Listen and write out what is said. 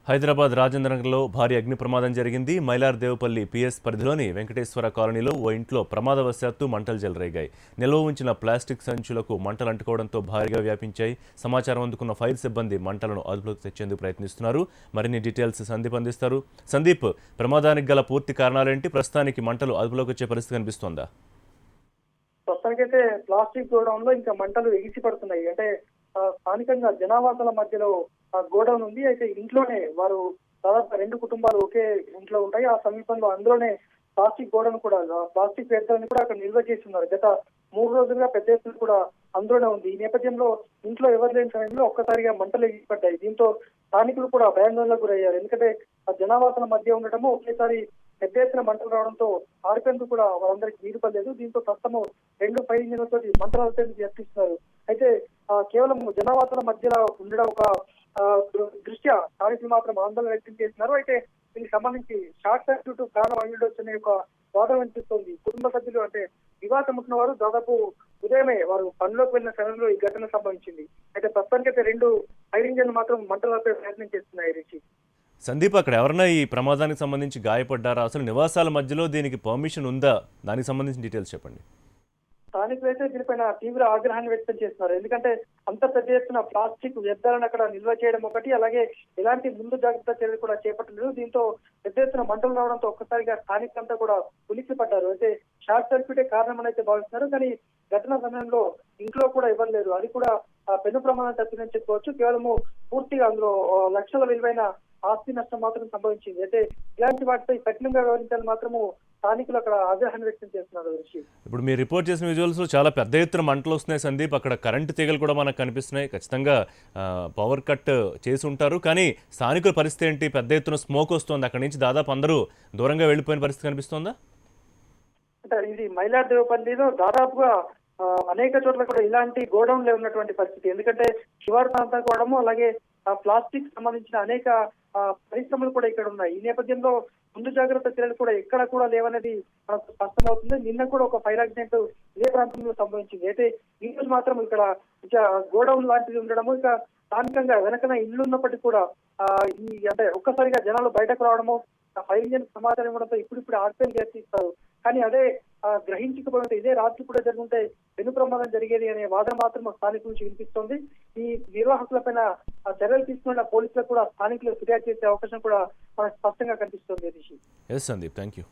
హైదరాబాద్ రాజేంద్రనగర్లో భారీ అగ్ని ప్రమాదం జరిగింది. మైలార్దేవపల్లి పిఎస్ పరిధిలోని వెంకటేశ్వర కాలనీలో ఓ ఇంట్లో ప్రమాదవశాత్తు మంటలు చెలరేగాయి. నిల్వ ఉంచిన ప్లాస్టిక్ సంచులకు మంటలు అంటుకోవడంతో భారీగా వ్యాపించాయి. సమాచారం అందుకున్న ఫైర్ సిబ్బంది మంటలను అదుపులోకి తెచ్చేందుకు ప్రయత్నిస్తున్నారు. మరిన్ని డీటెయిల్స్ సందీప్ అందిస్తారు. సందీప్, ప్రమాదానికి గల పూర్తి కారణాలేంటి? ప్రస్తుతానికి మంటలు అదుపులోకి వచ్చే పరిస్థితి కనిపిస్తోందా? ప్రస్తుతానికైతే ప్లాస్టిక్ గోడౌన్ లో ఇంకా మంటలు ఎగిసి పడుతున్నాయి. అంటే స్థానికంగా జనావాసాల మధ్యలో గోడౌన్ ఉంది. అయితే ఇంట్లోనే వారు దాదాపు 2 కుటుంబాలు ఒకే ఇంట్లో ఉంటాయి. ఆ సమీపంలో అందులోనే ప్లాస్టిక్ గోడౌన్ కూడా, ప్లాస్టిక్ వ్యర్థాలను కూడా అక్కడ నిల్వ చేస్తున్నారు. గత 3 రోజులుగా పెద్ద ఎత్తున కూడా అందులోనే ఉంది. ఈ నేపథ్యంలో ఇంట్లో ఎవరు లేని సమయంలో ఒక్కసారిగా మంటలు ఎగిసిపడ్డాయి. దీంతో స్థానికులు కూడా భయాందోళనకు గురయ్యారు. ఎందుకంటే ఆ జనావాసాల మధ్య ఉండటము ఒకేసారి పెద్ద ఎత్తున మంటలు రావడంతో ఆర్పేందుకు కూడా వాళ్ళందరికీ వీలు పడలేదు. దీంతో ప్రస్తుతం 2 ఫైర్ ఇంజిన్లతో మంటలు ఆర్పేందుకు యత్నిస్తున్నారు. అయితే కేవలం జనావాసాల మధ్యలో ఉండడం ఒక దృష్ట్యా స్థానికులు మాత్రం ఆందోళన వ్యక్తం చేస్తున్నారు. అయితే దీనికి సంబంధించి షార్ట్ సర్క్యూట్ కారణం అయ్యుండొచ్చనే ఒక వాదన వినిపిస్తోంది. కుటుంబ సభ్యులు అంటే నివాసం ఉంటున్న వారు దాదాపు ఉదయమే వారు పనిలోకి వెళ్ళిన సమయంలో ఈ ఘటన సంభవించింది. అయితే ప్రస్తుతానికైతే 2 ఫైర్ ఇంజిన్లు మాత్రం మంటలు ఆపే ప్రయత్నం చేస్తున్నాయి. రిషి, సందీప్, అక్కడ ఎవరైనా ఈ ప్రమాదానికి సంబంధించి గాయపడ్డారా? అసలు నివాసాల మధ్యలో దీనికి పర్మిషన్ ఉందా? దానికి సంబంధించిన డీటెయిల్స్ చెప్పండి. స్థానికులు అయితే దీనిపైన తీవ్ర ఆగ్రహాన్ని వ్యక్తం చేస్తున్నారు. ఎందుకంటే అంత పెద్ద ఎత్తున ప్లాస్టిక్ వ్యర్థాలను అక్కడ నిల్వ చేయడం ఒకటి, అలాగే ఎలాంటి ముందు జాగ్రత్త చర్యలు కూడా చేపట్టలేదు. దీంతో పెద్ద ఎత్తున మంటలు రావడంతో ఒక్కసారిగా స్థానికులంతా కూడా ఉలిక్కి పడ్డారు. అయితే షార్ట్ సర్క్యూటే కారణమని అయితే భావిస్తున్నారు. కానీ ఘటన సమయంలో ఇంట్లో కూడా ఎవరు లేరు. అది కూడా పెను ప్రమాదం తప్పిందని చెప్పుకోవచ్చు. కేవలము పూర్తిగా అందులో లక్షల విలువైన ఆస్తి నష్టం మాత్రం సంభవించింది. అయితే ఇలాంటి వాటిపై కఠినంగా వ్యవహరించాలని మాత్రము స్థానికులు అక్కడ ఆగ్రహాన్ని వ్యక్తం చేస్తున్నారు. ఋషి, ఇప్పుడు మీరు రిపోర్ట్ చేసిన విజువల్స్ చాలా పెద్ద ఎత్తున మంటలు వస్తున్నాయి సందీప్. అక్కడ కరెంటు తీగలు కూడా మనకు కనిపిస్తున్నాయి. ఖచ్చితంగా పవర్ కట్ చేసి ఉంటారు. కానీ స్థానికుల పరిస్థితి ఏంటి? పెద్ద ఎత్తున స్మోక్ వస్తుంది. అక్కడి నుంచి దాదాపు అందరూ దూరంగా వెళ్ళిపోయిన పరిస్థితి కనిపిస్తోందా? అంటే ఇది మైలార్దేవపల్లిలో దాదాపుగా అనేక చోట్ల కూడా ఇలాంటి గోడౌన్లే ఉన్నటువంటి పరిస్థితి. ఎందుకంటే శివారు ప్రాంతం కూడా, అలాగే ప్లాస్టిక్ సంబంధించిన అనేక పరిశ్రమలు కూడా ఇక్కడ ఉన్నాయి. ఈ నేపథ్యంలో ముందు జాగ్రత్త చర్యలు కూడా ఎక్కడ కూడా లేవనేది మనకు స్పష్టమవుతుంది. నిన్న కూడా ఒక ఫైర్ యాక్సిడెంట్ ఇదే ప్రాంతంలో సంభవించింది. అయితే ఈ రోజు మాత్రం ఇక్కడ గోడౌన్ లాంటిది ఉండడము, ఇక స్థానికంగా వెనకన ఇల్లు ఉన్నప్పటికీ కూడా అంటే ఒక్కసారిగా జనాలు బయటకు రావడము, ఫైర్ ఇంజిన్ సమాచారం ఇవ్వడంతో ఇప్పుడిప్పుడు ఆర్పేలు చేస్తారు. కానీ అదే గ్రహించకపోతే ఇదే రాత్రి కూడా జరుగుంటే పెను ప్రమాదం జరిగేది అనే వాదన మాత్రం స్థానికుల నుంచి వినిపిస్తోంది. ఈ నిర్వాహకులపైన చర్యలు తీసుకున్న పోలీసులకు కూడా స్థానికులు ఫిర్యాదు చేసే అవకాశం కూడా మనకు స్పష్టంగా కనిపిస్తోంది. Yes Sandeep, thank you.